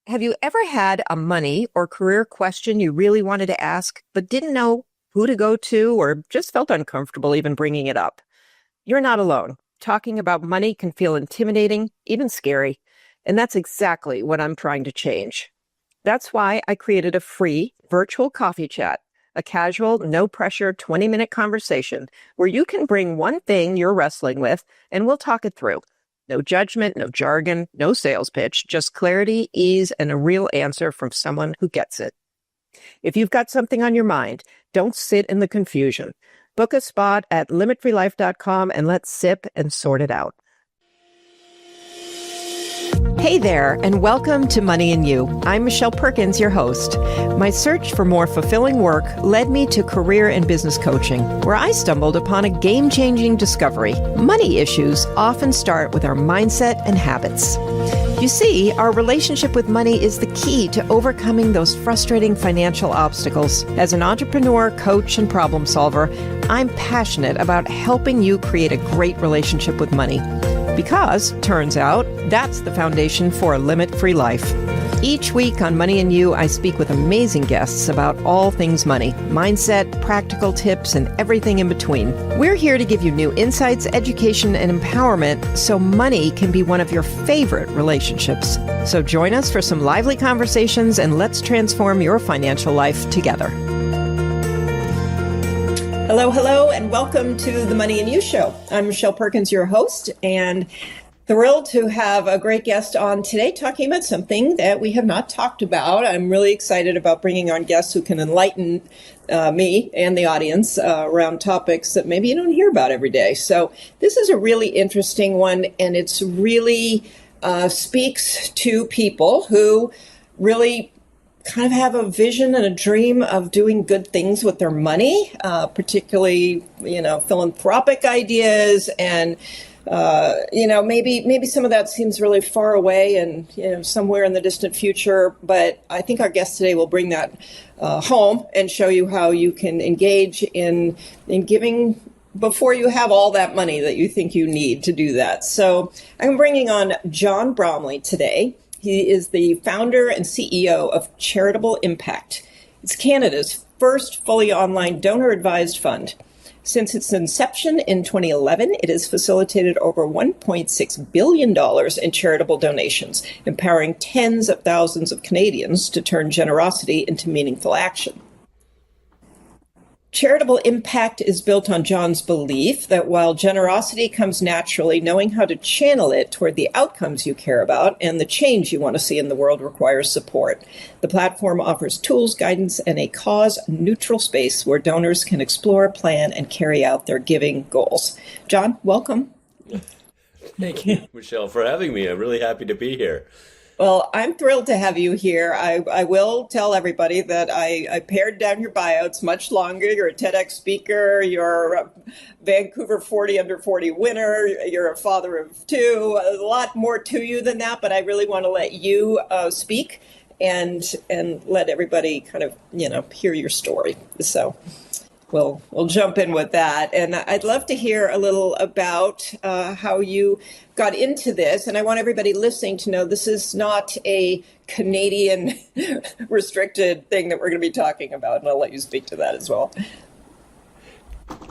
Have you ever had a money or career question you really wanted to ask, but didn't know who to go to or just felt uncomfortable even bringing it up? You're not alone. Talking about money can feel intimidating, even scary. And that's exactly what I'm trying to change. That's why I created a free virtual coffee chat, a casual, no pressure 20-minute conversation where you can bring one thing you're wrestling with and we'll talk it through. No judgment, no jargon, no sales pitch, just clarity, ease, and a real answer from someone who gets it. If you've got something on your mind, don't sit in the confusion. Book a spot at limitfreelife.com and let's sip and sort it out. Hey there, and welcome to Money and You. I'm Michelle Perkins, your host. My search for more fulfilling work led me to career and business coaching, where I stumbled upon a game-changing discovery. Money issues often start with our mindset and habits. You see, our relationship with money is the key to overcoming those frustrating financial obstacles. As an entrepreneur, coach, and problem solver, I'm passionate about helping you create a great relationship with money. Because, turns out, that's the foundation for a limit-free life. Each week on Money and You, I speak with amazing guests about all things money, mindset, practical tips, and everything in between. We're here to give you new insights, education, and empowerment so money can be one of your favorite relationships. So join us for some lively conversations and let's transform your financial life together. Hello, and welcome to the Money and You Show. I'm Michelle Perkins, your host, and thrilled to have a great guest on today talking about something that we have not talked about. I'm really excited about bringing on guests who can enlighten me and the audience around topics that maybe you don't hear about every day. So this is a really interesting one, and it's really speaks to people who really kind of have a vision and a dream of doing good things with their money, particularly, philanthropic ideas. And, maybe some of that seems really far away and, somewhere in the distant future. But I think our guest today will bring that home and show you how you can engage in giving before you have all that money that you think you need to do that. So I'm bringing on John Bromley today. He is the founder and CEO of Charitable Impact. It's Canada's first fully online donor-advised fund. Since its inception in 2011, it has facilitated over $1.6 billion in charitable donations, empowering tens of thousands of Canadians to turn generosity into meaningful action. Charitable Impact is built on John's belief that while generosity comes naturally, knowing how to channel it toward the outcomes you care about and the change you want to see in the world requires support. The platform offers tools, guidance, and a cause-neutral space where donors can explore, plan, and carry out their giving goals. John, welcome. Thank you, Michelle, for having me. I'm really happy to be here. Well, I'm thrilled to have you here. I will tell everybody that I pared down your bio. It's much longer. You're a TEDx speaker. You're a Vancouver 40 under 40 winner. You're a father of two. A lot more to you than that, but I really want to let you speak and let everybody kind of, hear your story. So we'll jump in with that. And I'd love to hear a little about how you got into this. And I want everybody listening to know this is not a Canadian restricted thing that we're going to be talking about. And I'll let you speak to that as well.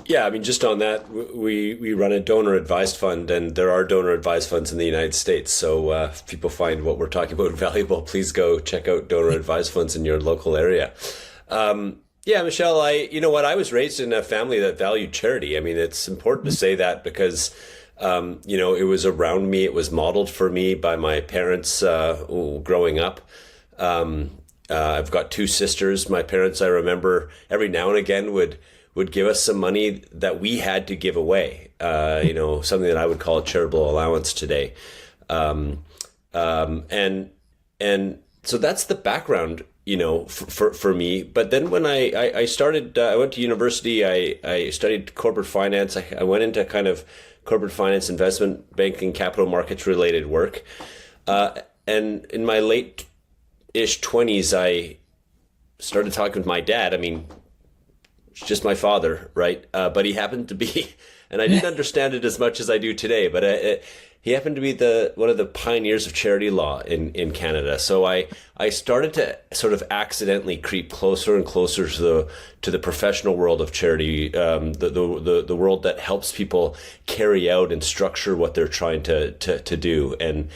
Yeah, just on that, we run a donor advised fund, and there are donor advised funds in the United States. So if people find what we're talking about valuable, please go check out donor advised funds in your local area. Yeah, Michelle, I was raised in a family that valued charity. It's important to say that because, it was around me. It was modeled for me by my parents growing up. I've got two sisters. My parents, I remember, every now and again would give us some money that we had to give away, something that I would call a charitable allowance today. And so that's the background for me. But then when I started, I went to university, I studied corporate finance. I went into kind of corporate finance, investment banking, capital markets related work. And in my late-ish 20s, I started talking with my dad. It's just my father, right? But he happened to be, and I didn't understand it as much as I do today, but he happened to be one of the pioneers of charity law in Canada. So I started to sort of accidentally creep closer and closer to the professional world of charity, the world that helps people carry out and structure what they're trying to do. And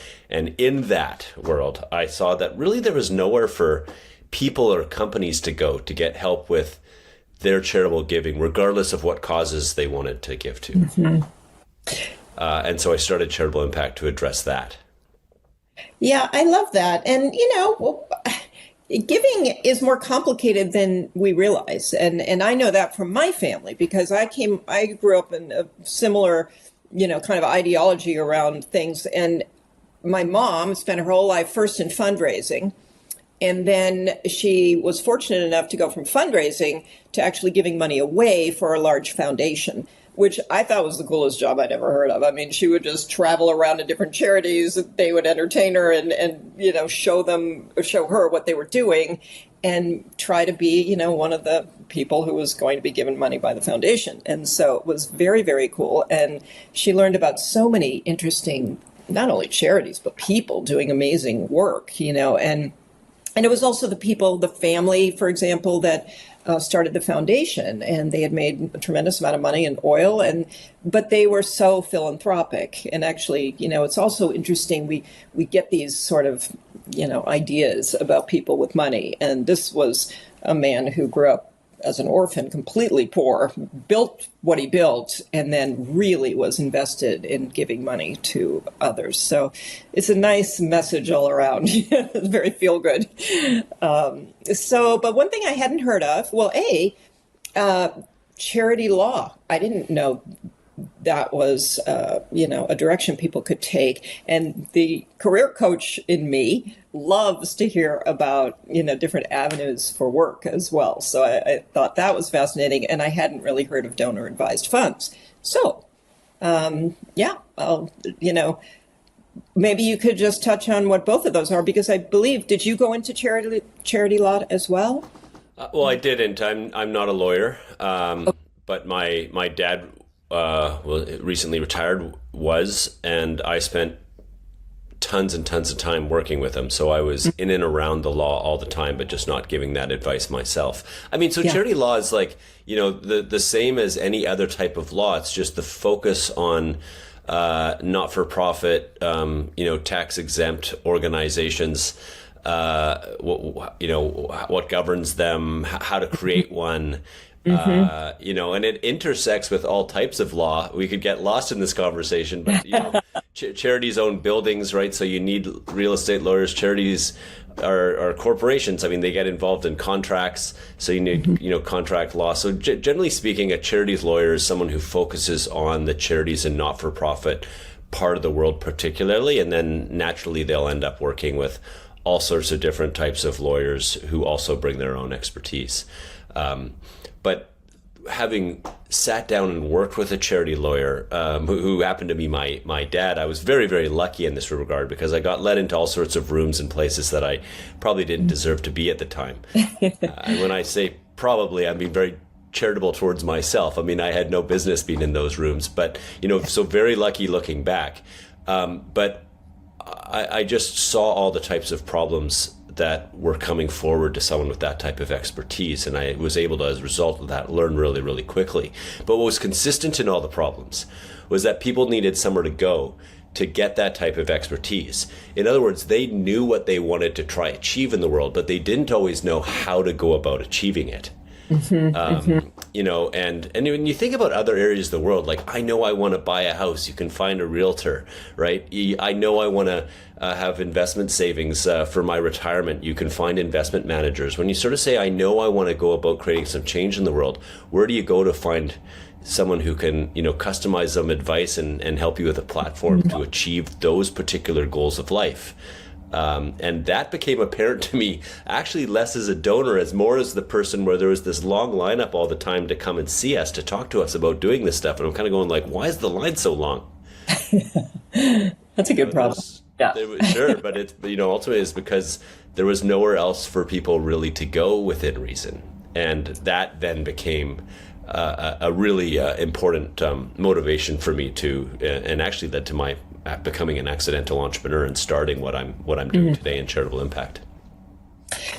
in that world, I saw that really there was nowhere for people or companies to go to get help with their charitable giving, regardless of what causes they wanted to give to. Mm-hmm. And so I started Charitable Impact to address that. Yeah, I love that. And, giving is more complicated than we realize. And I know that from my family, because I grew up in a similar, kind of ideology around things. And my mom spent her whole life first in fundraising. And then she was fortunate enough to go from fundraising to actually giving money away for a large foundation, which I thought was the coolest job I'd ever heard of. I mean, she would just travel around to different charities. They would entertain her and show her what they were doing and try to be, one of the people who was going to be given money by the foundation. And so it was very, very cool. And she learned about so many interesting, not only charities, but people doing amazing work, and it was also the family, for example, that started the foundation, and they had made a tremendous amount of money in oil, but they were so philanthropic. And actually, it's also interesting. We get these sort of, ideas about people with money. And this was a man who grew up as an orphan, completely poor, built what he built, and then really was invested in giving money to others. So it's a nice message all around. It's very feel good. But one thing I hadn't heard of, charity law. I didn't know that was, a direction people could take. And the career coach in me loves to hear about, different avenues for work as well. So I thought that was fascinating. And I hadn't really heard of donor advised funds. So, maybe you could just touch on what both of those are, because I believe, did you go into charity law as well? Well, I didn't. I'm not a lawyer. But my dad recently retired and I spent tons and tons of time working with him. So I was in and around the law all the time, but just not giving that advice myself. I mean, so charity law is like, the same as any other type of law. It's just the focus on not-for-profit, tax exempt organizations, what governs them, how to create one. And it intersects with all types of law. We could get lost in this conversation, but charities own buildings, right? So you need real estate lawyers. Charities are corporations. I mean, they get involved in contracts, so you need contract law. So generally speaking, a charities lawyer is someone who focuses on the charities and not-for-profit part of the world particularly, and then naturally they'll end up working with all sorts of different types of lawyers who also bring their own expertise. But having sat down and worked with a charity lawyer who happened to be my dad, I was very, very lucky in this regard, because I got led into all sorts of rooms and places that I probably didn't deserve to be at the time. And when I say probably, I'm being very charitable towards myself. I mean, I had no business being in those rooms, but, so very lucky looking back. But I just saw all the types of problems that were coming forward to someone with that type of expertise. And I was able to, as a result of that, learn really, really quickly. But what was consistent in all the problems was that people needed somewhere to go to get that type of expertise. In other words, they knew what they wanted to try achieve in the world, but they didn't always know how to go about achieving it. And when you think about other areas of the world, like, I know I want to buy a house, you can find a realtor, right? I know I want to have investment savings for my retirement, you can find investment managers. When you sort of say, I know I want to go about creating some change in the world, where do you go to find someone who can, customize some advice and help you with a platform to achieve those particular goals of life? And that became apparent to me actually less as a donor, as more as the person where there was this long lineup all the time to come and see us, to talk to us about doing this stuff. And I'm kind of going like, why is the line so long? That's a good problem. Sure, but it's, ultimately it's because there was nowhere else for people really to go within reason. And that then became a really important motivation for me to, and actually led to becoming an accidental entrepreneur and starting what I'm doing today in charitable impact.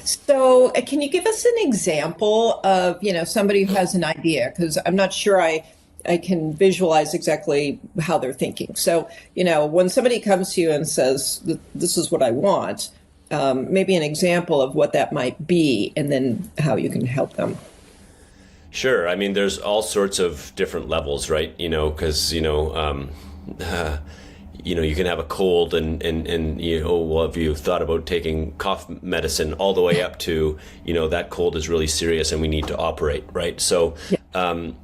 So, can you give us an example of, somebody who has an idea? Because I'm not sure I can visualize exactly how they're thinking. So, when somebody comes to you and says, this is what I want, maybe an example of what that might be, and then how you can help them. Sure. I mean, there's all sorts of different levels, right? Because, you can have a cold and well, have you thought about taking cough medicine all the way up to, that cold is really serious and we need to operate, right? So, in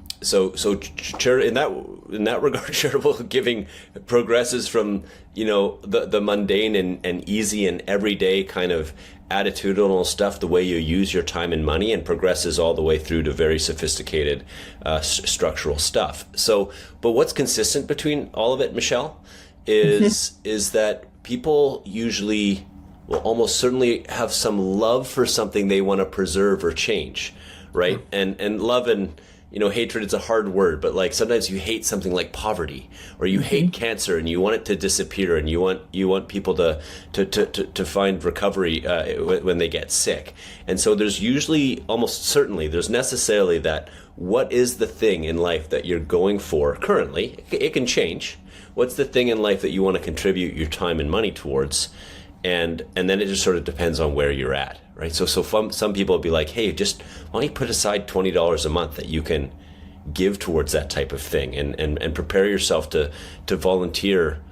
that regard, charitable giving progresses from, the mundane and easy and everyday kind of attitudinal stuff, the way you use your time and money, and progresses all the way through to very sophisticated structural stuff. So, but what's consistent between all of it, Michelle, is that people usually will almost certainly have some love for something they want to preserve or change, right? And love and hatred is a hard word, but like sometimes you hate something like poverty, or you hate cancer and you want it to disappear, and you want people to find recovery when they get sick. And so there's usually, almost certainly, there's necessarily that, what is the thing in life that you're going for currently? It can change. What's the thing in life that you want to contribute your time and money towards? And then it just sort of depends on where you're at, right? So some people will be like, hey, just why don't you put aside $20 a month that you can give towards that type of thing, and prepare yourself to volunteer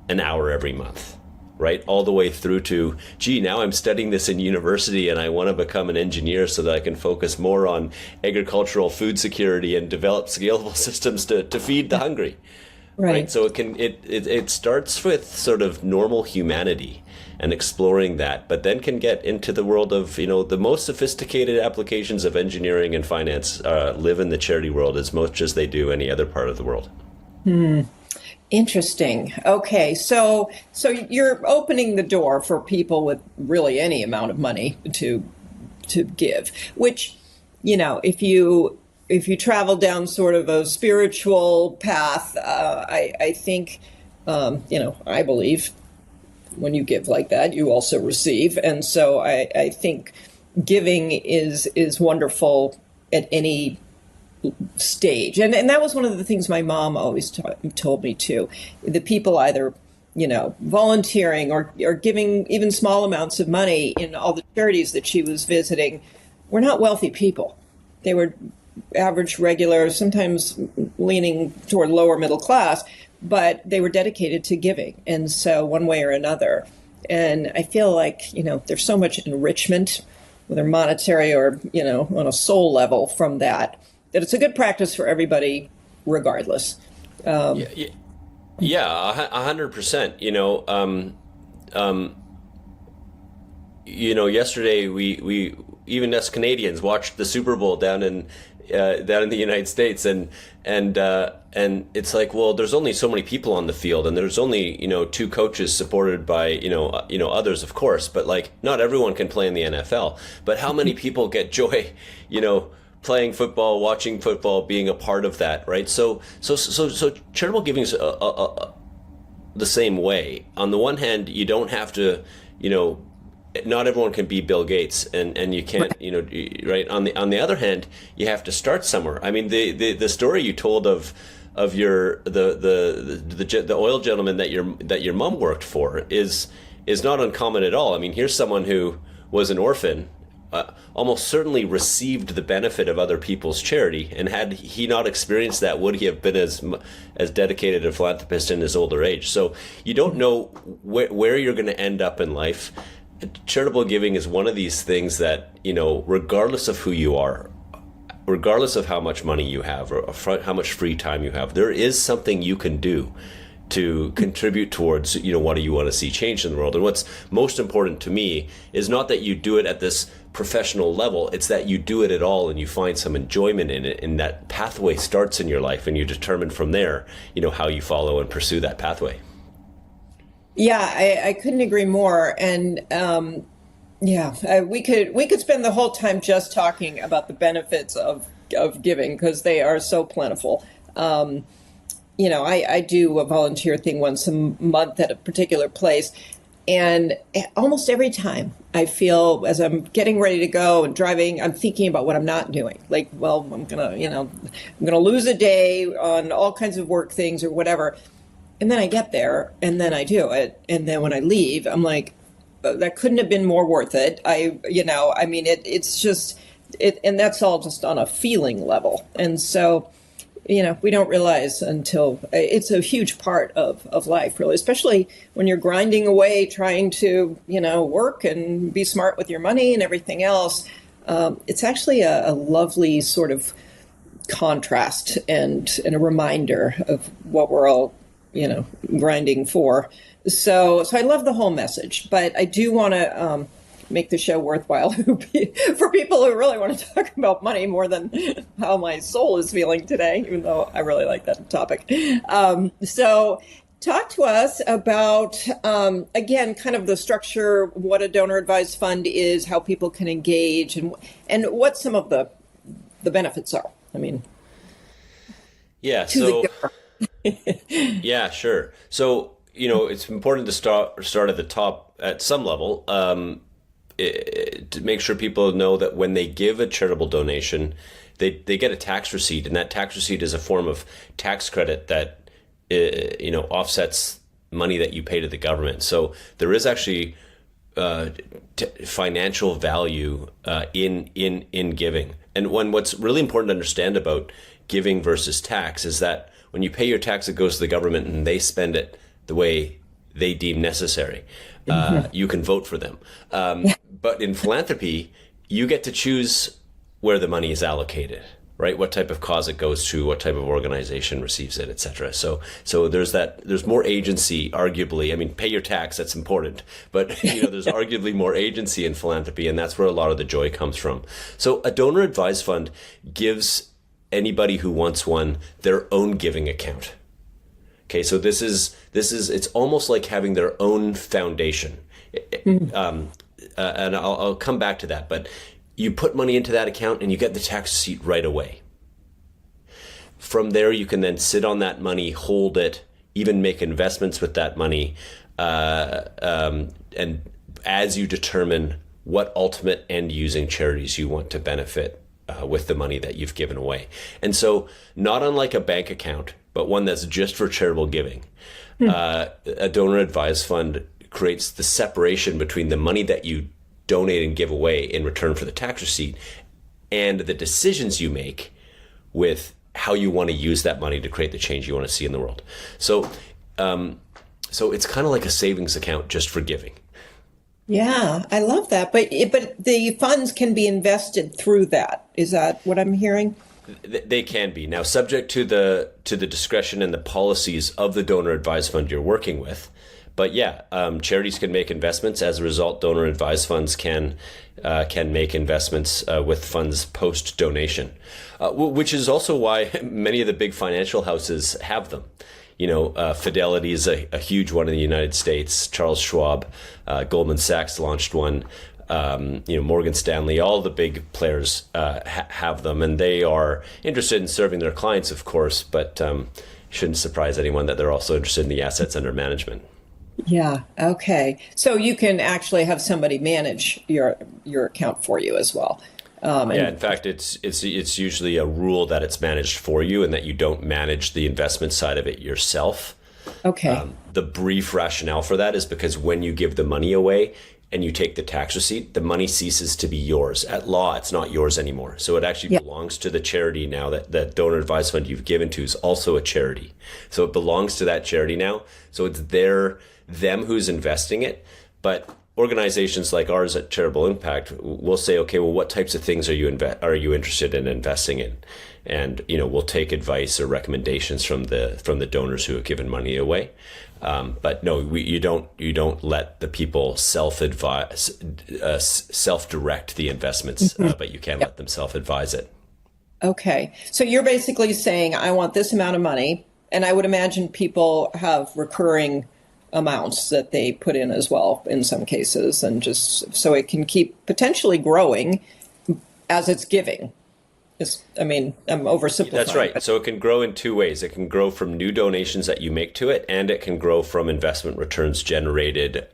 an hour every month, right? All the way through to, gee, now I'm studying this in university and I want to become an engineer so that I can focus more on agricultural food security and develop scalable systems to feed the hungry. Right. So it starts with sort of normal humanity and exploring that, but then can get into the world of, the most sophisticated applications of engineering and finance live in the charity world as much as they do any other part of the world. Interesting. Okay. So you're opening the door for people with really any amount of money to give, which, if you travel down sort of a spiritual path, I think, I believe when you give like that, you also receive. And so I think giving is wonderful at any stage. And that was one of the things my mom always told me too. The people either, volunteering or giving even small amounts of money in all the charities that she was visiting were not wealthy people. They were average, regular, sometimes leaning toward lower middle class, but they were dedicated to giving. And so one way or another. And I feel like, there's so much enrichment, whether monetary or, on a soul level from that it's a good practice for everybody regardless. Yeah, 100%. Yesterday we even us Canadians watched the Super Bowl down in the United States, and it's like, well, there's only so many people on the field, and there's only two coaches supported by others, of course, but like not everyone can play in the NFL. But how many people get joy, playing football, watching football, being a part of that, right? So charitable giving is the same way. On the one hand, you don't have to, not everyone can be Bill Gates, and you can't, right? On the other hand, you have to start somewhere. I mean, the story you told of your the oil gentleman that your mom worked for is not uncommon at all. I mean, here's someone who was an orphan. Almost certainly received the benefit of other people's charity, and had he not experienced that, would he have been as dedicated a philanthropist in his older age? So you don't know where you're going to end up in life. Charitable giving is one of these things that, regardless of who you are, regardless of how much money you have or how much free time you have, there is something you can do to contribute towards, what do you want to see change in the world. And what's most important to me is not that you do it at this professional level, it's that you do it at all and you find some enjoyment in it, and that pathway starts in your life, and you determine from there, how you follow and pursue that pathway. Yeah, I couldn't agree more. And we could spend the whole time just talking about the benefits of giving, because they are so plentiful. I do a volunteer thing once a month at a particular place. And almost every time I feel as I'm getting ready to go and driving, I'm thinking about what I'm not doing. Like, well, I'm gonna lose a day on all kinds of work things or whatever. And then I get there and then I do it. And then when I leave, I'm like, that couldn't have been more worth it. It's just, and that's all just on a feeling level. And so, we don't realize until it's a huge part of life, really, especially when you're grinding away, trying to, work and be smart with your money and everything else. It's actually a lovely sort of contrast and a reminder of what we're all, grinding for. So I love the whole message, but I do want to make the show worthwhile for people who really want to talk about money more than how my soul is feeling today, even though I really like that topic. So talk to us about, again, kind of the structure, what a donor advised fund is, how people can engage, and what some of the benefits are. Yeah, sure. So, it's important to start at the top at some level, to make sure people know that when they give a charitable donation, they get a tax receipt, and that tax receipt is a form of tax credit that offsets money that you pay to the government. So there is actually financial value in giving. And what's really important to understand about giving versus tax is that when you pay your tax, it goes to the government and they spend it the way they deem necessary. You can vote for them. But in philanthropy, you get to choose where the money is allocated, right? What type of cause it goes to, what type of organization receives it, et cetera. So there's more agency, arguably. Pay your tax, that's important. But, there's arguably more agency in philanthropy, and that's where a lot of the joy comes from. So a donor advised fund gives anybody who wants one their own giving account. Okay, so this is it's almost like having their own foundation. And I'll come back to that, but you put money into that account and you get the tax receipt right away. From there, you can then sit on that money, hold it, even make investments with that money, and as you determine what ultimate end-using charities you want to benefit with the money that you've given away. And so, not unlike a bank account, but one that's just for charitable giving, a donor advised fund creates the separation between the money that you donate and give away in return for the tax receipt and the decisions you make with how you want to use that money to create the change you want to see in the world. So it's kind of like a savings account just for giving. Yeah, I love that. But the funds can be invested through that. Is that what I'm hearing? They can be. Now, subject to the discretion and the policies of the donor advised fund you're working with. But yeah, charities can make investments. As a result, donor advised funds can make investments with funds post donation, which is also why many of the big financial houses have them. Fidelity is a huge one in the United States. Charles Schwab, Goldman Sachs launched one. Morgan Stanley, all the big players have them, and they are interested in serving their clients, of course. But shouldn't surprise anyone that they're also interested in the assets under management. Yeah. Okay. So you can actually have somebody manage your account for you as well. In fact, it's usually a rule that it's managed for you and that you don't manage the investment side of it yourself. Okay. The brief rationale for that is because when you give the money away and you take the tax receipt, the money ceases to be yours. At law, it's not yours anymore. So it actually belongs to the charity now. That donor advised fund you've given to is also a charity. So it belongs to that charity now. So it's them who's investing it. But organizations like ours at Charitable Impact will say, okay, well, what types of things are you interested in investing in? And we'll take advice or recommendations from the donors who have given money away. But no, you don't let the people self-direct the investments, but you can let them self-advise it. Okay, so you're basically saying, I want this amount of money, and I would imagine people have recurring amounts that they put in as well in some cases, and just so it can keep potentially growing as it's giving. I mean, I'm oversimplifying. That's right. So it can grow in two ways. It can grow from new donations that you make to it, and it can grow from investment returns generated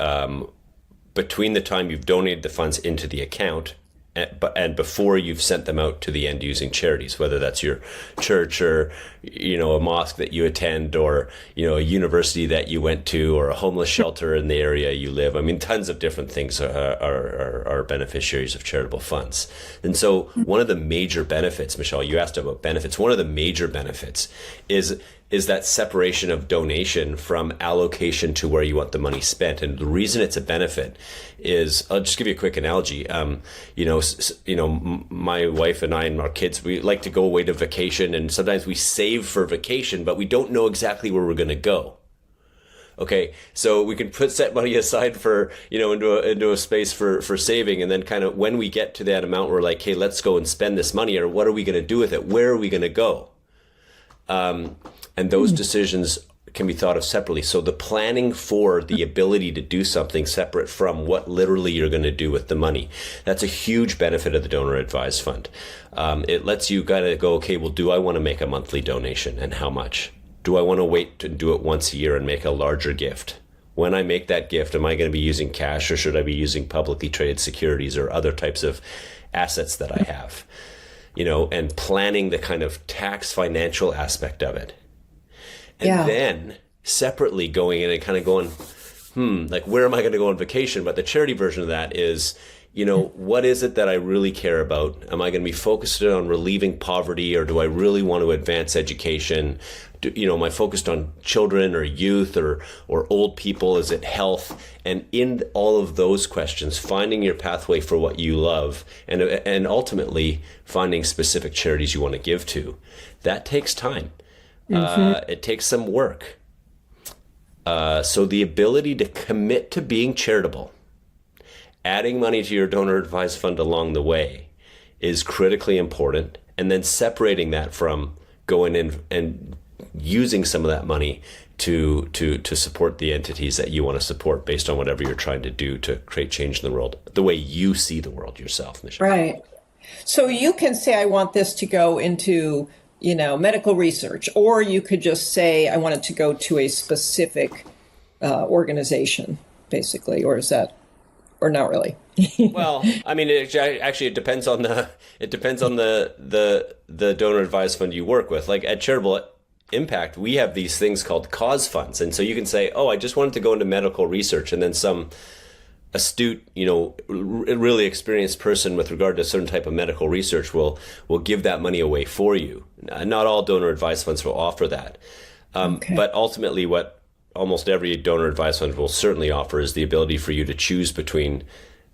between the time you've donated the funds into the account and before you've sent them out to the end using charities, whether that's your church or, a mosque that you attend, or, a university that you went to, or a homeless shelter in the area you live. I mean, tons of different things are beneficiaries of charitable funds. And so one of the major benefits, Michelle, you asked about benefits. One of the major benefits is that separation of donation from allocation to where you want the money spent. And the reason it's a benefit is, I'll just give you a quick analogy. My wife and I and our kids, we like to go away to vacation, and sometimes we save for vacation, but we don't know exactly where we're going to go. Okay, so we can set money aside for, into a space for saving, and then kind of when we get to that amount, we're like, hey, let's go and spend this money, or what are we going to do with it? Where are we going to go? And those decisions can be thought of separately. So the planning for the ability to do something separate from what literally you're going to do with the money, that's a huge benefit of the donor advised fund. It lets you kind of go, okay, well, do I want to make a monthly donation, and how much? Do I want to wait to do it once a year and make a larger gift? When I make that gift, am I going to be using cash, or should I be using publicly traded securities or other types of assets that I have? And planning the kind of tax financial aspect of it. And then separately going in and kind of going, like, where am I going to go on vacation? But the charity version of that is, what is it that I really care about? Am I going to be focused on relieving poverty, or do I really want to advance education? Am I focused on children or youth or old people? Is it health? And in all of those questions, finding your pathway for what you love, and ultimately finding specific charities you want to give to, that takes time. It takes some work. So the ability to commit to being charitable, adding money to your donor advised fund along the way, is critically important. And then separating that from going in and using some of that money to support the entities that you want to support based on whatever you're trying to do to create change in the world, the way you see the world yourself, Michelle. Right. So you can say, I want this to go into medical research, or you could just say, I want it to go to a specific organization, basically, or is that, or not really? Well, I mean, it depends on the donor advised fund you work with. Like at Charitable Impact, we have these things called cause funds, and so you can say, oh, I just wanted to go into medical research, and then some astute, really experienced person with regard to a certain type of medical research will give that money away for you. Not all donor advised funds will offer that. But ultimately what almost every donor advised fund will certainly offer is the ability for you to choose between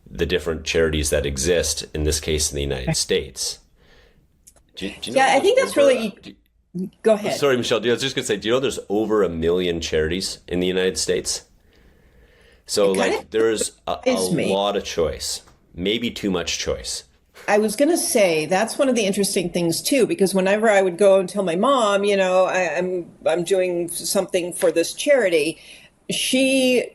the different charities that exist, in this case in the United States. Do you know I think that's really... Go ahead. Sorry, Michelle. I was just going to say, do you know there's over 1 million charities in the United States? So there's a lot of choice, maybe too much choice. I was going to say that's one of the interesting things too, because whenever I would go and tell my mom, I'm doing something for this charity, she,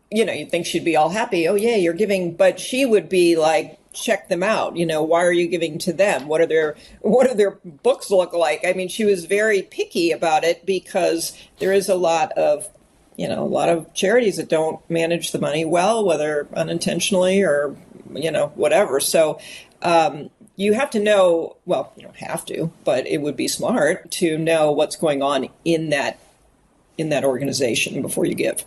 you'd think she'd be all happy. Oh yeah, you're giving, but she would be like, check them out. Why are you giving to them? What do their books look like? I mean, she was very picky about it because there is a lot of charities that don't manage the money well, whether unintentionally or, whatever. So you have to know, well, you don't have to, but it would be smart to know what's going on in that organization before you give.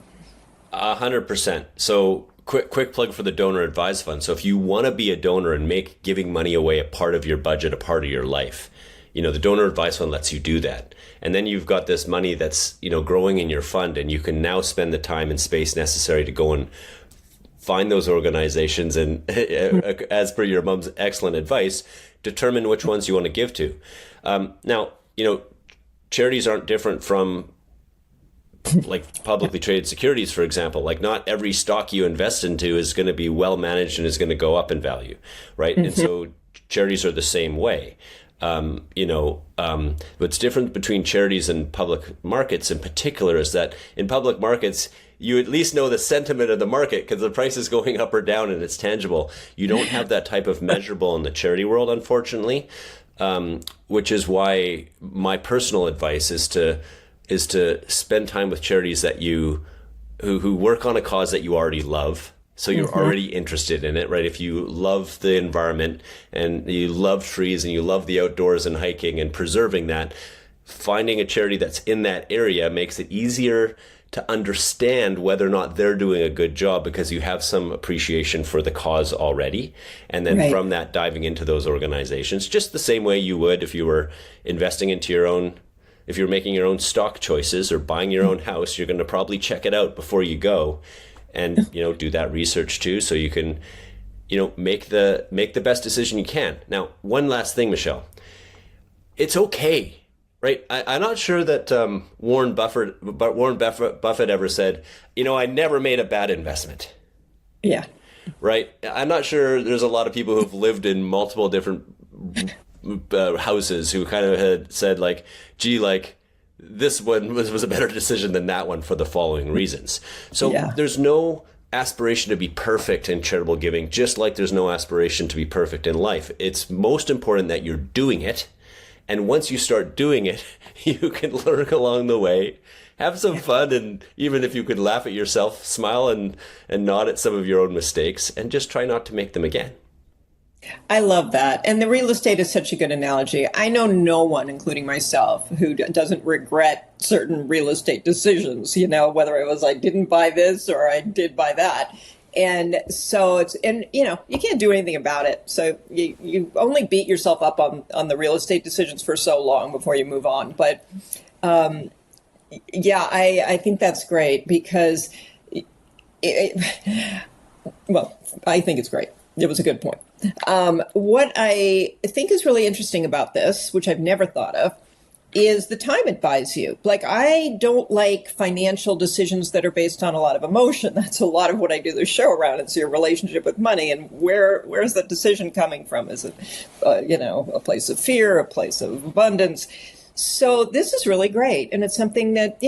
100%. So quick plug for the donor advised fund. So if you want to be a donor and make giving money away a part of your budget, a part of your life, the donor advised fund lets you do that. And then you've got this money that's, growing in your fund, and you can now spend the time and space necessary to go and find those organizations and, as per your mom's excellent advice, determine which ones you want to give to. Now, charities aren't different from like publicly traded securities, for example. Like not every stock you invest into is going to be well managed and is going to go up in value, right? Mm-hmm. And so charities are the same way. What's different between charities and public markets in particular is that in public markets, you at least know the sentiment of the market because the price is going up or down and it's tangible. You don't have that type of measurable in the charity world, unfortunately. which is why my personal advice is to spend time with charities that who work on a cause that you already love. So you're already interested in it, right? If you love the environment and you love trees and you love the outdoors and hiking and preserving that, finding a charity that's in that area makes it easier to understand whether or not they're doing a good job because you have some appreciation for the cause already. And then from that, diving into those organizations, just the same way you would if you were investing into your own, if you're making your own stock choices or buying your own house, you're going to probably check it out before you go and, do that research too. So you can, make the best decision you can. Now, one last thing, Michelle, it's okay. Right. I'm not sure that Warren Buffett ever said, I never made a bad investment. Yeah. Right. I'm not sure there's a lot of people who've lived in multiple different houses who kind of had said like, gee, like this one was a better decision than that one for the following reasons. So there's no aspiration to be perfect in charitable giving, just like there's no aspiration to be perfect in life. It's most important that you're doing it. And once you start doing it, you can learn along the way, have some fun, and even if you could laugh at yourself, smile and nod at some of your own mistakes, and just try not to make them again. I love that. And the real estate is such a good analogy. I know no one, including myself, who doesn't regret certain real estate decisions, whether it was I didn't buy this or I did buy that. And so you can't do anything about it. So you only beat yourself up on the real estate decisions for so long before you move on. But I think that's great because, I think it's great. It was a good point. What I think is really interesting about this, which I've never thought of, is the time it buys you. Like, I don't like financial decisions that are based on a lot of emotion. That's a lot of what I do the show around. It's your relationship with money and where's that decision coming from? Is it, a place of fear, a place of abundance? So this is really great. And it's something that,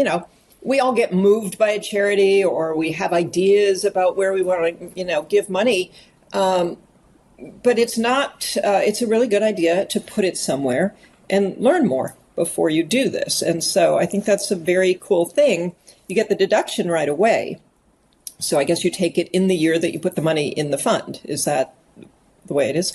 we all get moved by a charity or we have ideas about where we want to, give money. But it's not, it's a really good idea to put it somewhere and learn more before you do this. And so I think that's a very cool thing. You get the deduction right away. So I guess you take it in the year that you put the money in the fund. Is that the way it is?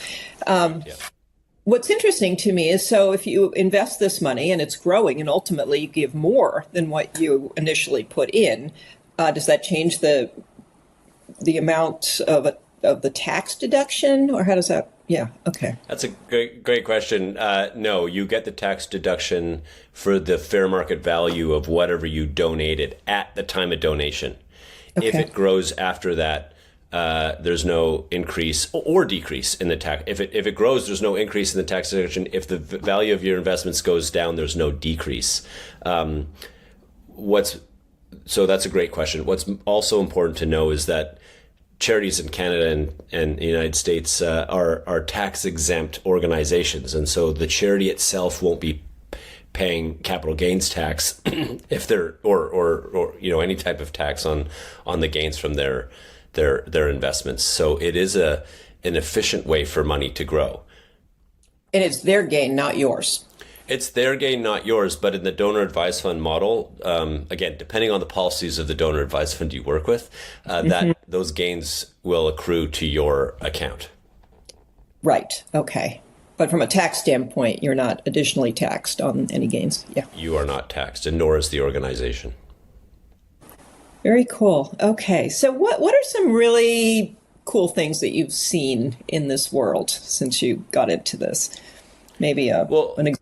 What's interesting to me is, so if you invest this money and it's growing and ultimately you give more than what you initially put in, does that change the amount of the tax deduction, or how does that? Yeah. Okay. That's a great question. No, you get the tax deduction for the fair market value of whatever you donated at the time of donation. Okay. If it grows after that, there's no increase or decrease in the tax. If it grows, there's no increase in the tax deduction. If the value of your investments goes down, there's no decrease. So that's a great question. What's also important to know is that charities in Canada and the United States are tax exempt organizations, and so the charity itself won't be paying capital gains tax if they're or any type of tax on the gains from their investments. So it is an efficient way for money to grow. And it's their gain, not yours. It's their gain, not yours. But in the donor advised fund model, again, depending on the policies of the donor advised fund you work with, that those gains will accrue to your account. Right. Okay. But from a tax standpoint, you're not additionally taxed on any gains. Yeah. You are not taxed, and nor is the organization. Very cool. Okay. So what are some really cool things that you've seen in this world since you got into this? Maybe an example.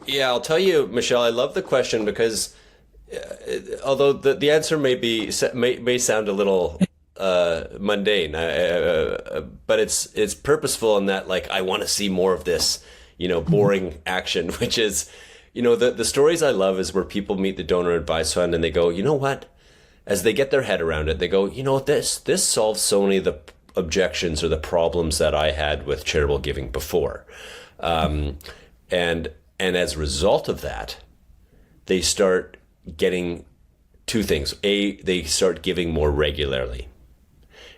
Yeah, I'll tell you, Michelle, I love the question because although the answer may sound a little mundane, but it's purposeful in that, like, I want to see more of this, boring action, which is, the stories I love is where people meet the donor advised fund and they go, you know what? As they get their head around it, they go, this solves so many of the objections or the problems that I had with charitable giving before. And as a result of that, they start getting two things. A, they start giving more regularly.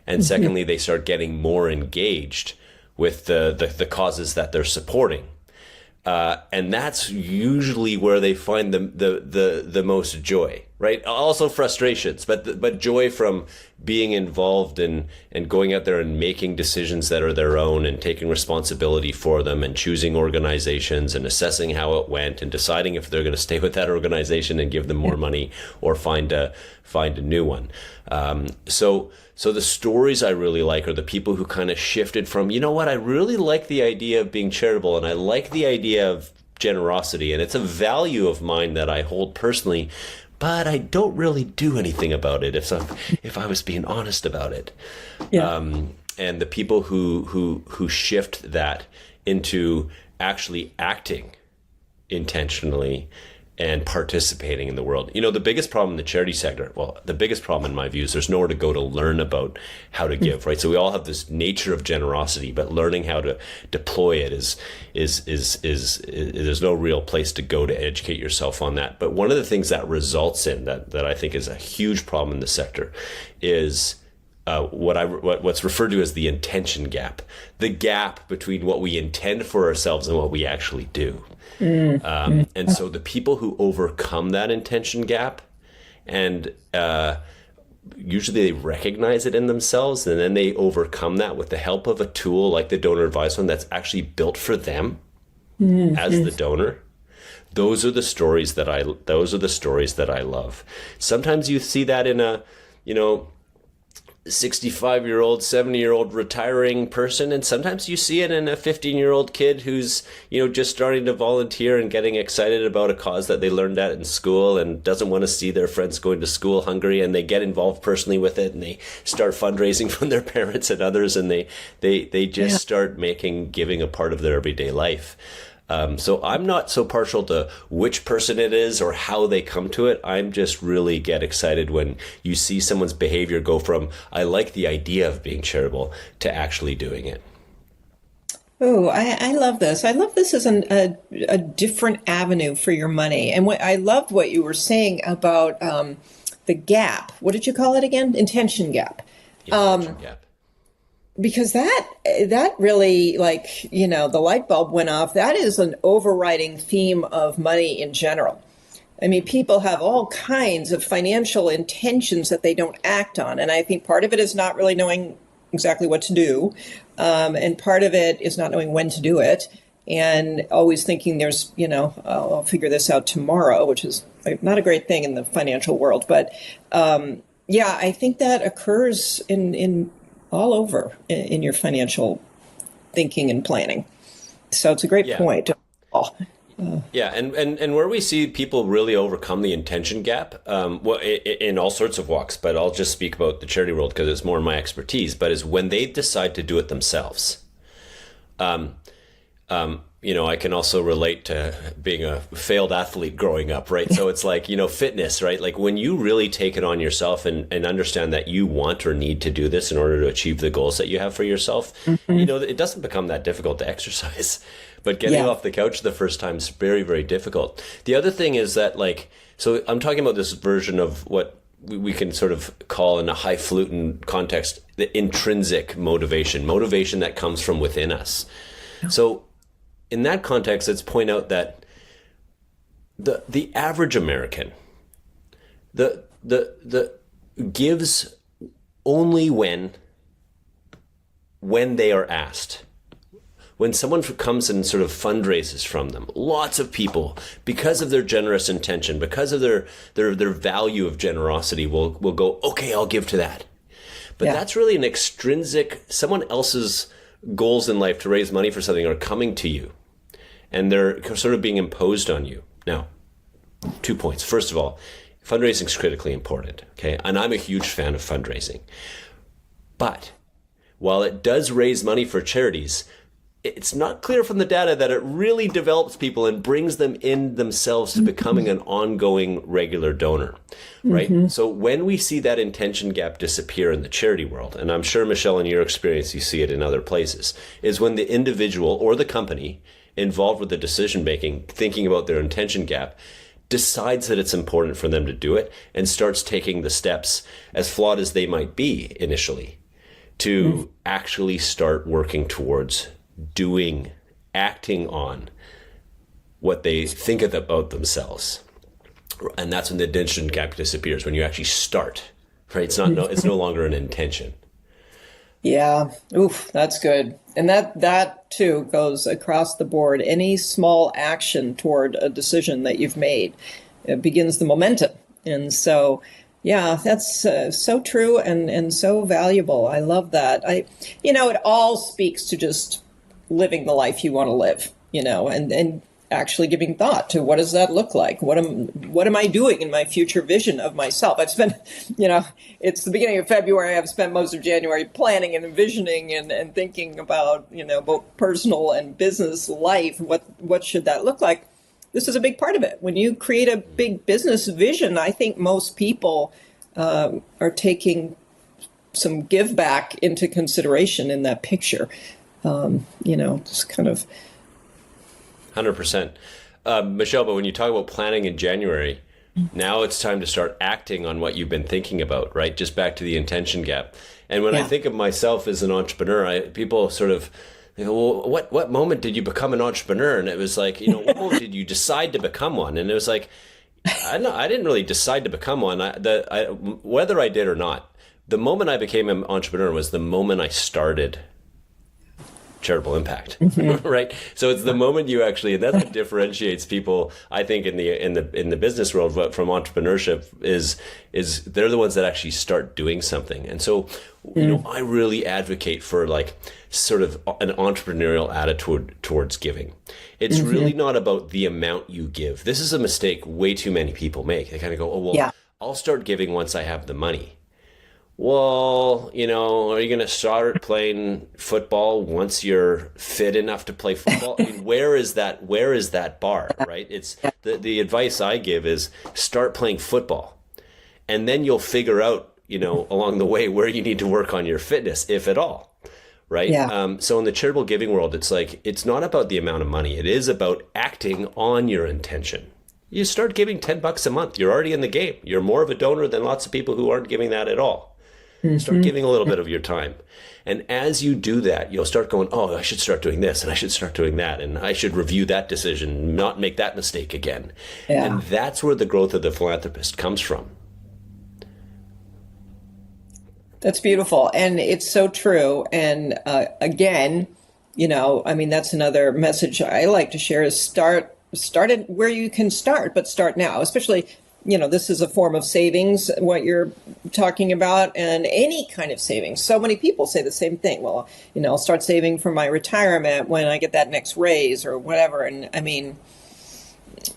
And secondly, they start getting more engaged with the causes that they're supporting. And that's usually where they find the most joy, right? Also frustrations, but joy from being involved and going out there and making decisions that are their own and taking responsibility for them and choosing organizations and assessing how it went and deciding if they're going to stay with that organization and give them more money or find a new one. So the stories I really like are the people who kind of shifted from, you know what, I really like the idea of being charitable and I like the idea of generosity and it's a value of mine that I hold personally, but I don't really do anything about it if I was being honest about it. Yeah. And the people who shift that into actually acting intentionally and participating in the world. You know, the biggest problem in the charity sector, well, the biggest problem in my view is there's nowhere to go to learn about how to give, right? So we all have this nature of generosity, but learning how to deploy it is there's no real place to go to educate yourself on that. But one of the things that results in that I think is a huge problem in the sector is what's referred to as the intention gap, the gap between what we intend for ourselves and what we actually do. And so the people who overcome that intention gap and usually they recognize it in themselves and then they overcome that with the help of a tool like the donor advised fund that's actually built for them as the donor. Those are the stories that I love. Sometimes you see that in a, 65-year-old, 70-year-old retiring person, and sometimes you see it in a 15-year-old kid who's, just starting to volunteer and getting excited about a cause that they learned at in school and doesn't want to see their friends going to school hungry, and they get involved personally with it and they start fundraising from their parents and others, and they just start making giving a part of their everyday life. So I'm not so partial to which person it is or how they come to it. I'm just really get excited when you see someone's behavior go from, I like the idea of being charitable, to actually doing it. Oh, I love this. I love this as a different avenue for your money. And I loved what you were saying about the gap. What did you call it again? Intention gap. Intention gap. Because that really, the light bulb went off. That is an overriding theme of money in general. I mean, people have all kinds of financial intentions that they don't act on. And I think part of it is not really knowing exactly what to do. And part of it is not knowing when to do it. And always thinking there's, I'll figure this out tomorrow, which is not a great thing in the financial world. But I think that occurs in all over in your financial thinking and planning. So it's a great point. And where we see people really overcome the intention gap, in all sorts of walks, but I'll just speak about the charity world because it's more my expertise, but is when they decide to do it themselves. I can also relate to being a failed athlete growing up, right? So it's like, fitness, right? Like when you really take it on yourself and understand that you want or need to do this in order to achieve the goals that you have for yourself, it doesn't become that difficult to exercise. But getting off the couch the first time is very, very difficult. The other thing is that so I'm talking about this version of what we can sort of call in a highfalutin context, the intrinsic motivation that comes from within us. So in that context, let's point out that the average American the gives only when they are asked. When someone comes and sort of fundraises from them, lots of people, because of their generous intention, because of their value of generosity, will go, okay, I'll give to that. But that's really an extrinsic, someone else's goals in life to raise money for something are coming to you. And they're sort of being imposed on you. Now, 2 points. First of all, fundraising is critically important, okay? And I'm a huge fan of fundraising. But while it does raise money for charities, it's not clear from the data that it really develops people and brings them in themselves to becoming an ongoing regular donor, right? Mm-hmm. So when we see that intention gap disappear in the charity world, and I'm sure, Michelle, in your experience, you see it in other places, is when the individual or the company involved with the decision making, thinking about their intention gap, decides that it's important for them to do it and starts taking the steps, as flawed as they might be initially, to actually start working towards acting on what they think about themselves. And that's when the attention gap disappears, when you actually start, right? It's no longer an intention. Yeah. Oof, that's good. And that too goes across the board. Any small action toward a decision that you've made, it begins the momentum. And so, yeah, that's so true and so valuable. I love that. It all speaks to just living the life you want to live, and actually giving thought to what does that look like? What am I doing in my future vision of myself? I've spent, it's the beginning of February. I've spent most of January planning and envisioning and thinking about, both personal and business life. What should that look like? This is a big part of it. When you create a big business vision, I think most people are taking some give back into consideration in that picture. Just kind of 100%. Michelle, but when you talk about planning in January, now it's time to start acting on what you've been thinking about, right? Just back to the intention gap. And when I think of myself as an entrepreneur, people sort of, they go, well, what moment did you become an entrepreneur? And it was like, what moment did you decide to become one? And it was like, I didn't really decide to become one. Whether I did or not, the moment I became an entrepreneur was the moment I started charitable impact, right? So it's the moment you actually, and that's what differentiates people, I think, in the business world from entrepreneurship is they're the ones that actually start doing something. And so, I really advocate for like sort of an entrepreneurial attitude towards giving. It's really not about the amount you give. This is a mistake way too many people make. They kind of go, I'll start giving once I have the money. Well, are you going to start playing football once you're fit enough to play football? I mean, where is that bar, right? It's the advice I give is start playing football, and then you'll figure out, along the way where you need to work on your fitness, if at all, right? Yeah. So in the charitable giving world, it's like, it's not about the amount of money. It is about acting on your intention. You start giving $10 a month. You're already in the game. You're more of a donor than lots of people who aren't giving that at all. Start giving a little bit of your time. And as you do that, you'll start going, I should start doing this and I should start doing that. And I should review that decision, not make that mistake again. Yeah. And that's where the growth of the philanthropist comes from. That's beautiful. And it's so true. And again, that's another message I like to share is start it where you can start, but start now, especially this is a form of savings, what you're talking about, and any kind of savings. So many people say the same thing. Well, I'll start saving for my retirement when I get that next raise or whatever. And I mean,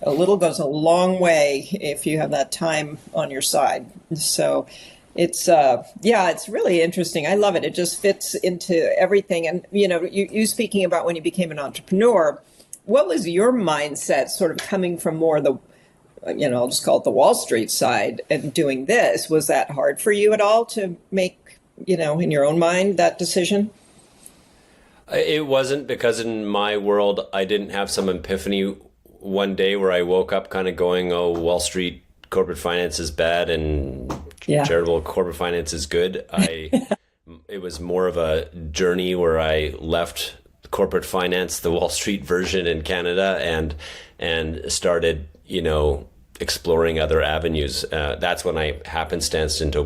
a little goes a long way if you have that time on your side. So it's, it's really interesting. I love it. It just fits into everything. And, you speaking about when you became an entrepreneur, what was your mindset sort of coming from more the I'll just call it the Wall Street side and doing this? Was that hard for you at all to make, in your own mind, that decision? It wasn't, because in my world, I didn't have some epiphany one day where I woke up kind of going, Wall Street corporate finance is bad and charitable corporate finance is good. It was more of a journey where I left corporate finance, the Wall Street version in Canada, and started, exploring other avenues. That's when I happenstanced into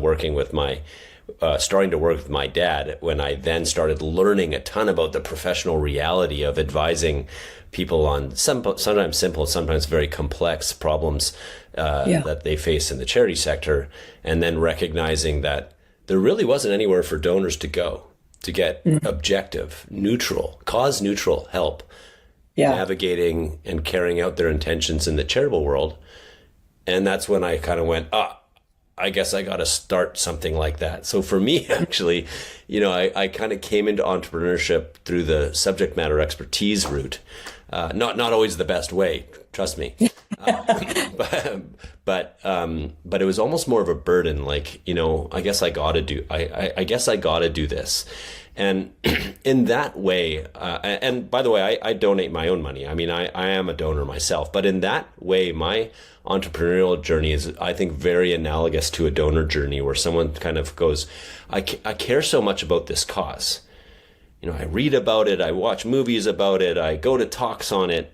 starting to work with my dad, when I then started learning a ton about the professional reality of advising people on sometimes simple, sometimes very complex problems that they face in the charity sector, and then recognizing that there really wasn't anywhere for donors to go to get objective, neutral, cause-neutral help navigating and carrying out their intentions in the charitable world. And that's when I kind of went, I guess I got to start something like that. So for me, actually, I kind of came into entrepreneurship through the subject matter expertise route. Not always the best way, trust me. But it was almost more of a burden. Like, I guess I got to do this. And in that way, and by the way, I donate my own money. I mean, I am a donor myself, but in that way, my entrepreneurial journey is, I think, very analogous to a donor journey where someone kind of goes, I care so much about this cause. I read about it, I watch movies about it, I go to talks on it.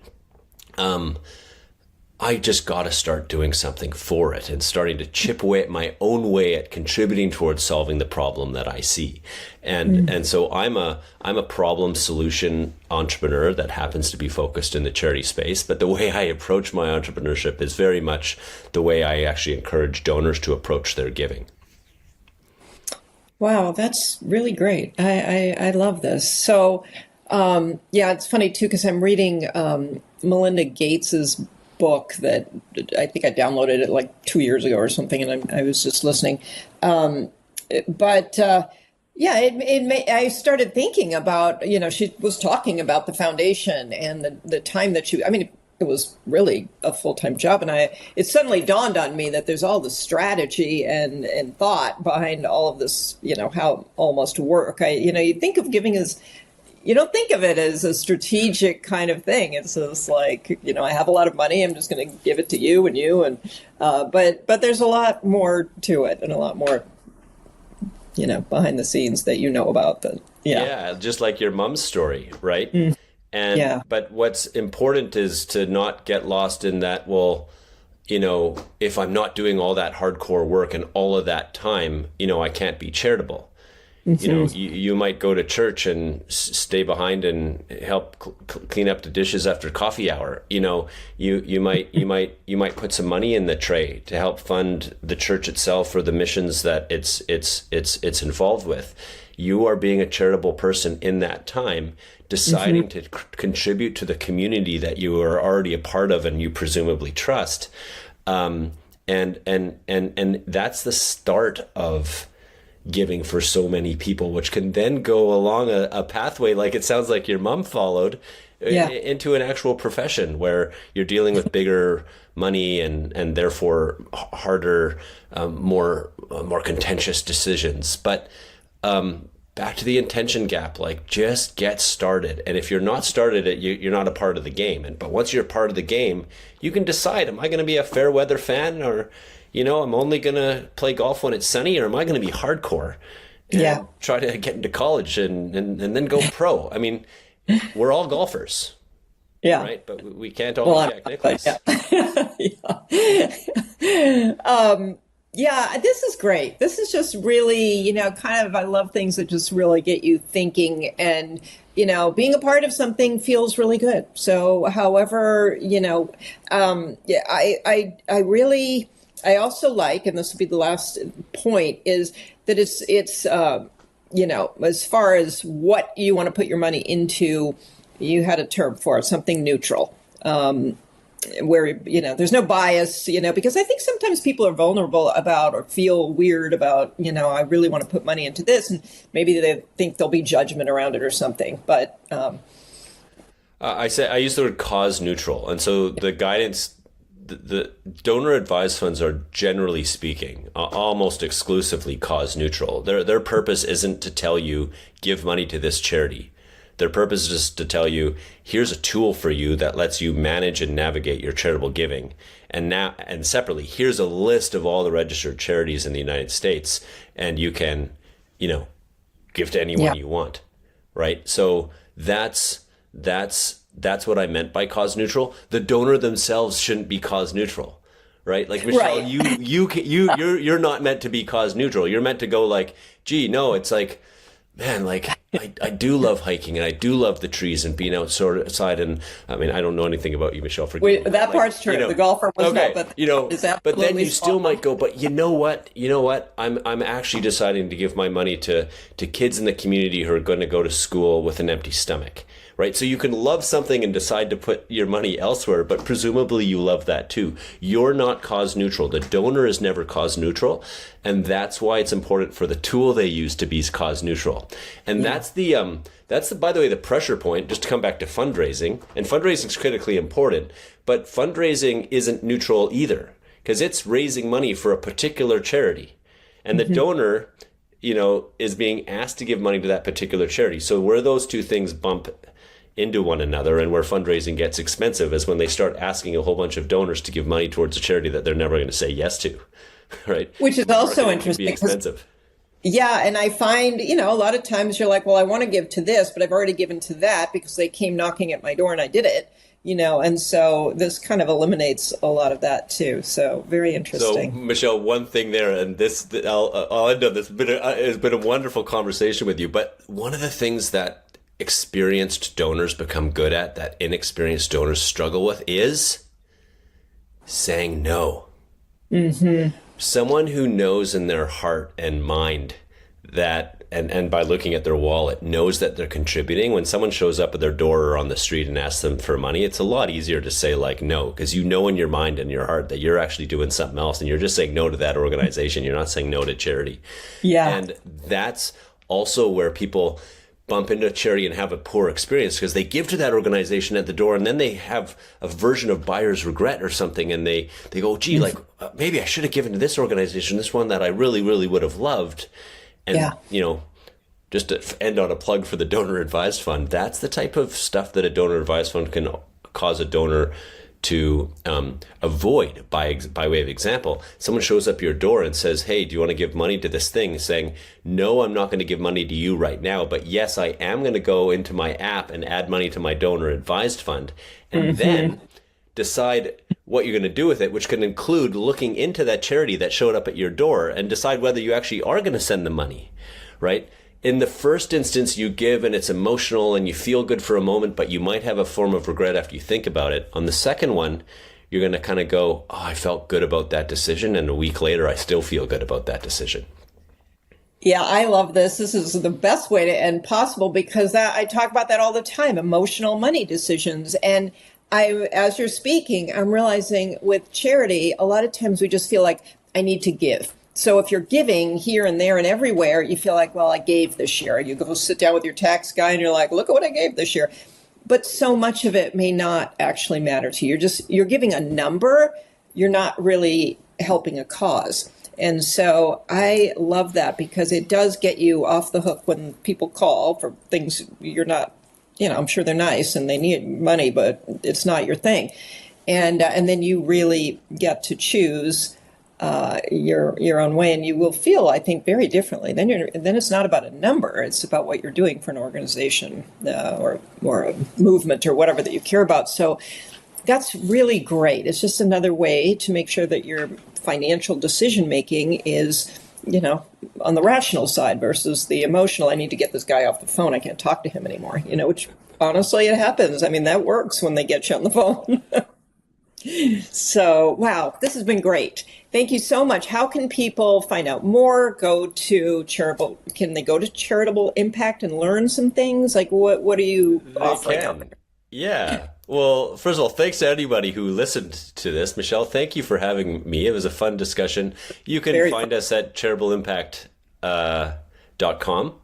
I just got to start doing something for it and starting to chip away at my own way at contributing towards solving the problem that I see. And so I'm a problem solution entrepreneur that happens to be focused in the charity space. But the way I approach my entrepreneurship is very much the way I actually encourage donors to approach their giving. Wow, that's really great. I love this. So, it's funny too, because I'm reading Melinda Gates's book that I think I downloaded it like 2 years ago or something, and I was just listening. I started thinking about, she was talking about the foundation and the time that it was really a full-time job. And it suddenly dawned on me that there's all the strategy and thought behind all of this, how it all must work. You think of giving as, you don't think of it as a strategic kind of thing. It's just like, I have a lot of money, I'm just going to give it to you and you. But there's a lot more to it and a lot more, behind the scenes that about. Yeah, just like your mom's story, right? But what's important is to not get lost in that, well, if I'm not doing all that hardcore work and all of that time, I can't be charitable. You might go to church and stay behind and help clean up the dishes after coffee hour. You might put some money in the tray to help fund the church itself or the missions that it's involved with. You are being a charitable person in that time, deciding to contribute to the community that you are already a part of and you presumably trust. And that's the start of giving for so many people, which can then go along a pathway like it sounds like your mom followed, into an actual profession where you're dealing with bigger money and therefore harder, more contentious decisions. But back to the intention gap, like just get started. And if you're not started, you're not a part of the game. But once you're part of the game, you can decide, am I going to be a fair weather fan, or I'm only going to play golf when it's sunny, or am I going to be hardcore and try to get into college and then go pro? I mean, we're all golfers, right? But we can't all be Jack Nicklaus. This is great. This is just really, I love things that just really get you thinking, and, being a part of something feels really good. So however, I also like, and this will be the last point, is that it's as far as what you want to put your money into, you had a term for it, something neutral, where, there's no bias, because I think sometimes people are vulnerable about or feel weird about, I really want to put money into this, and maybe they think there'll be judgment around it or something. But I use the word cause neutral. And so the guidance, the donor advised funds are, generally speaking, almost exclusively cause neutral. Their purpose isn't to tell you, give money to this charity. Their purpose is to tell you, here's a tool for you that lets you manage and navigate your charitable giving. And separately, here's a list of all the registered charities in the United States, and you can, give to anyone you want, right? So that's what I meant by cause neutral. The donor themselves shouldn't be cause neutral, right? Like, Michelle, you're not meant to be cause neutral. You're meant to go like, gee, no, it's like, man, like I do love hiking and I do love the trees and being outside. And I mean, I don't know anything about you, Michelle. That part's true. The golfer was okay, not, but then you still might go, but you know what? I'm actually deciding to give my money to kids in the community who are going to go to school with an empty stomach. Right. So you can love something and decide to put your money elsewhere, but presumably you love that too. You're not cause neutral. The donor is never cause neutral. And that's why it's important for the tool they use to be cause neutral. And that's the by the way, the pressure point, just to come back to fundraising. And fundraising is critically important, but fundraising isn't neutral either, because it's raising money for a particular charity. And the donor is being asked to give money to that particular charity. So where those two things bump into one another and where fundraising gets expensive is when they start asking a whole bunch of donors to give money towards a charity that they're never going to say yes to, right? Which is also interesting. Be expensive. Yeah, and I find, a lot of times you're like, well, I want to give to this, but I've already given to that because they came knocking at my door and I did it, and so this kind of eliminates a lot of that too. So very interesting. So, Michelle, one thing there, and I'll end on this. It's been a wonderful conversation with you, but one of the things that experienced donors become good at, that inexperienced donors struggle with, is saying no. Mm-hmm. Someone who knows in their heart and mind that, and by looking at their wallet, knows that they're contributing. When someone shows up at their door or on the street and asks them for money, it's a lot easier to say like no, because you know in your mind and your heart that you're actually doing something else and you're just saying no to that organization. You're not saying no to charity. Yeah. And that's also where people bump into a charity and have a poor experience, because they give to that organization at the door and then they have a version of buyer's regret or something, and they go, gee, like maybe I should have given to this organization, this one that I really, really would have loved. And, just to end on a plug for the donor advised fund, that's the type of stuff that a donor advised fund can cause a donor to avoid. By way of example, someone shows up your door and says, hey, do you want to give money to this thing? Saying, no, I'm not going to give money to you right now, but yes, I am going to go into my app and add money to my donor advised fund, and then decide what you're going to do with it, which can include looking into that charity that showed up at your door and decide whether you actually are going to send the money, right? In the first instance, you give and it's emotional and you feel good for a moment, but you might have a form of regret after you think about it. On the second one, you're going to kind of go, oh, I felt good about that decision. And a week later, I still feel good about that decision. Yeah, I love this. This is the best way to end possible, because I talk about that all the time, emotional money decisions. And as you're speaking, I'm realizing with charity, a lot of times we just feel like I need to give. So if you're giving here and there and everywhere, you feel like, well, I gave this year. You go sit down with your tax guy and you're like, look at what I gave this year. But so much of it may not actually matter to you. You're giving a number. You're not really helping a cause. And so I love that, because it does get you off the hook when people call for things you're not, I'm sure they're nice and they need money, but it's not your thing. And then you really get to choose your own way, and you will feel, I think, very differently. Then it's not about a number; it's about what you're doing for an organization or a movement or whatever that you care about. So that's really great. It's just another way to make sure that your financial decision making is, on the rational side versus the emotional. I need to get this guy off the phone. I can't talk to him anymore. Which honestly, it happens. I mean, that works when they get you on the phone. So, wow, this has been great. Thank you so much. How can people find out more? Can they go to Charitable Impact and learn some things? Like, what are you offering? Yeah. Well, first of all, thanks to anybody who listened to this. Michelle, thank you for having me. It was a fun discussion. You can find us at charitableimpact.com.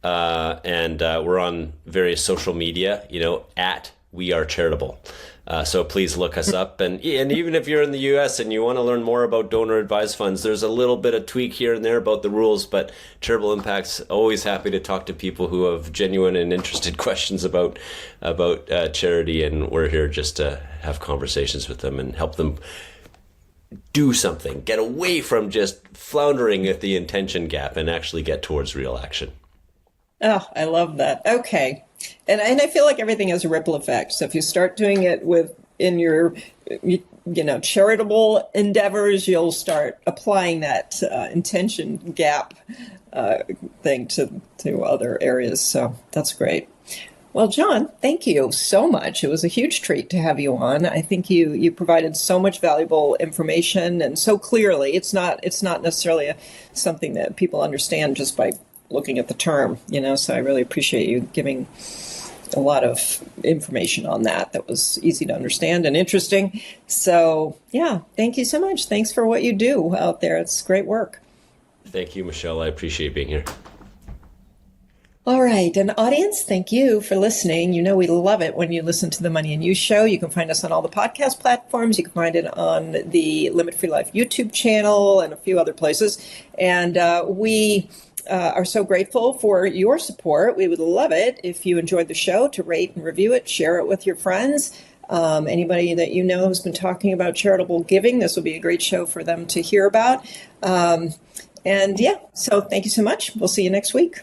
And we're on various social media, at We Are Charitable. So please look us up. And even if you're in the U.S. and you want to learn more about donor advised funds, there's a little bit of tweak here and there about the rules, but Charitable Impact's always happy to talk to people who have genuine and interested questions about charity, and we're here just to have conversations with them and help them do something, get away from just floundering at the intention gap and actually get towards real action. Oh, I love that. Okay. And I feel like everything has a ripple effect. So if you start doing it in your, charitable endeavors, you'll start applying that intention gap thing to other areas. So that's great. Well, John, thank you so much. It was a huge treat to have you on. I think you provided so much valuable information, and so clearly. It's not necessarily something that people understand just by looking at the term, so I really appreciate you giving a lot of information on that was easy to understand and interesting. So, yeah, thank you so much. Thanks for what you do out there. It's great work. Thank you, Michelle. I appreciate being here. All right. And audience, thank you for listening. We love it when you listen to the Money and You Show. You can find us on all the podcast platforms. You can find it on the Limit Free Life YouTube channel and a few other places. And we are so grateful for your support. We would love it if you enjoyed the show to rate and review it, share it with your friends. Anybody that you know who's been talking about charitable giving, this will be a great show for them to hear about. So thank you so much. We'll see you next week.